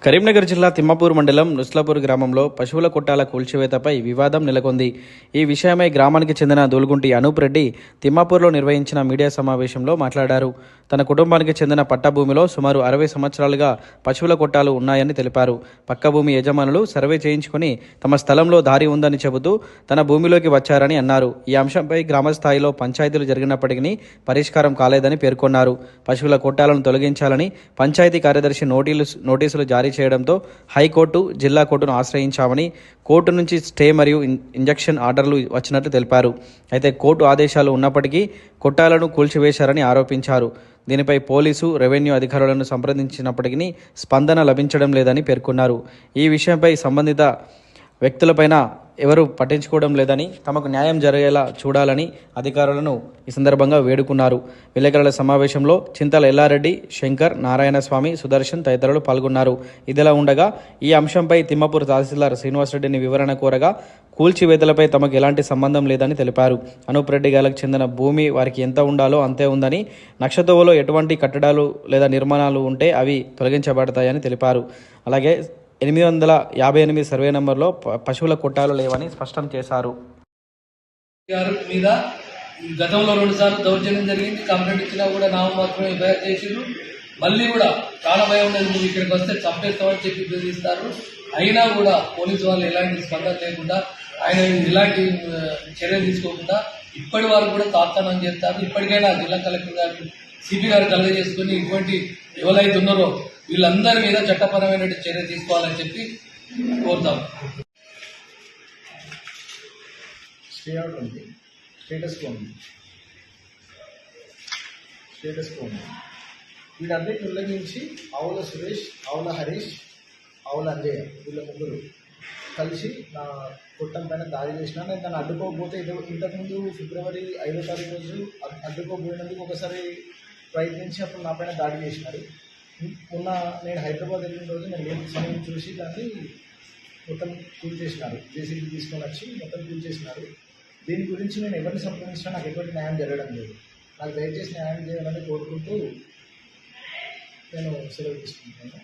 కరీంనగర్ జిల్లా తిమ్మాపూర్ మండలం నుస్లాపూర్ గ్రామంలో పశువుల కొట్టాల కూల్చివేతపై వివాదం నెలకొంది. ఈ విషయమై గ్రామానికి చెందిన దూల్గుంటి అనూప్ రెడ్డి తిమ్మాపూర్లో నిర్వహించిన మీడియా సమావేశంలో మాట్లాడారు. తన కుటుంబానికి చెందిన పట్టా భూమిలో సుమారు 60 సంవత్సరాలుగా పశువుల కొట్టాలు ఉన్నాయని తెలిపారు. పక్క భూమి యజమానులు సర్వే చేయించుకుని తమ స్థలంలో దారి ఉందని చెబుతూ తన భూమిలోకి వచ్చారని అన్నారు. ఈ అంశంపై గ్రామ స్థాయిలో పంచాయతీలు జరిగినప్పటికీ పరిష్కారం కాలేదని పేర్కొన్నారు. పశువుల కొట్టాలను తొలగించాలని పంచాయతీ కార్యదర్శి నోటీసులు జారీ చేయడంతో హైకోర్టు, జిల్లా కోర్టును ఆశ్రయించామని, కోర్టు నుంచి స్టే మరియు ఇంజక్షన్ ఆర్డర్లు వచ్చినట్లు తెలిపారు. అయితే కోర్టు ఆదేశాలు ఉన్నప్పటికీ కొట్టాలను కూల్చివేశారని ఆరోపించారు. దీనిపై పోలీసు, రెవెన్యూ అధికారులను సంప్రదించినప్పటికీ స్పందన లభించడం లేదని పేర్కొన్నారు. ఈ విషయంపై సంబంధిత వ్యక్తులపైన ఎవరు పట్టించుకోవడం లేదని, తమకు న్యాయం జరిగేలా చూడాలని అధికారులను ఈ సందర్భంగా వేడుకున్నారు. విలేకరుల సమావేశంలో చింతల ఎల్లారెడ్డి, శంకర్, నారాయణస్వామి, సుదర్శన్ తదితరులు పాల్గొన్నారు. ఇదిలా ఉండగా ఈ అంశంపై తిమ్మాపూర్ తహసీల్దార్ శ్రీనివాసరెడ్డిని వివరణ కోరగా కూల్చివేతలపై తమకు ఎలాంటి సంబంధం లేదని తెలిపారు. అనూప్ రెడ్డి గారికి చెందిన భూమి వారికి ఎంత ఉండాలో అంతే ఉందని, నక్షతోవలో ఎటువంటి కట్టడాలు లేదా నిర్మాణాలు ఉంటే అవి తొలగించబడతాయని తెలిపారు. అలాగే 858 సర్వే నెంబర్లో పశువుల కొట్టాలు లేవని స్పష్టం చేశారు. మీద గతంలో 2 సార్లు దౌర్జన్యం జరిగింది. కంప్లైంట్ ఇచ్చినా కూడా నామమాత్రమే ఎఫ్ఐఆర్ చేసిరు. మళ్ళీ కూడా చాలా భయం ఉండేది, నువ్వు ఇక్కడికి వస్తే చంపేస్తామని చెప్పి బెదిరిస్తారు. అయినా కూడా పోలీసు వాళ్ళు ఎలాంటి స్పందన లేకుండా, ఆయన ఎలాంటి చర్యలు తీసుకోకుండా ఇప్పటి వరకు కూడా తాత్కాలం చేస్తారు. ఇప్పటికైనా జిల్లా కలెక్టర్ గారు, సిపి గారు కలుగజేసుకుని ఇటువంటి ఎవరైతే ఉన్నారో వీళ్ళందరి మీద చట్టపరమైన చర్య తీసుకోవాలని చెప్పి కోరుతాం. వీటన్నిటి ఉల్లంఘించి ఆవుల సురేష్, ఆవుల హరీష్, ఆవుల అంజయ్య వీళ్ళ ముగ్గురు కలిసి నా కుట్టం పైన దాడి చేసిన. నేను దాన్ని అడ్డుకోకపోతే ఇంతకుముందు ఫిబ్రవరి 5వ తారీఖు రోజు అడ్డుకోబోయినందుకు ఒకసారి ప్రయత్నించి అప్పుడు నా పైన దాడి చేసినారు. మొన్న నేను హైదరాబాద్ వెళ్ళిన రోజు నేను లేని సమయం చూసి దాన్ని మొత్తం కూల్చేసినారు. జేసీబీ తీసుకొని వచ్చి మొత్తం కూల్చేసినారు. దీని గురించి నేను ఎవరిని సంప్రదించినా నాకు ఎటువంటి న్యాయం జరగడం లేదు. నాకు దయచేసి న్యాయం చేయాలని కోరుకుంటూ నేను సెలవు తీసుకుంటాను.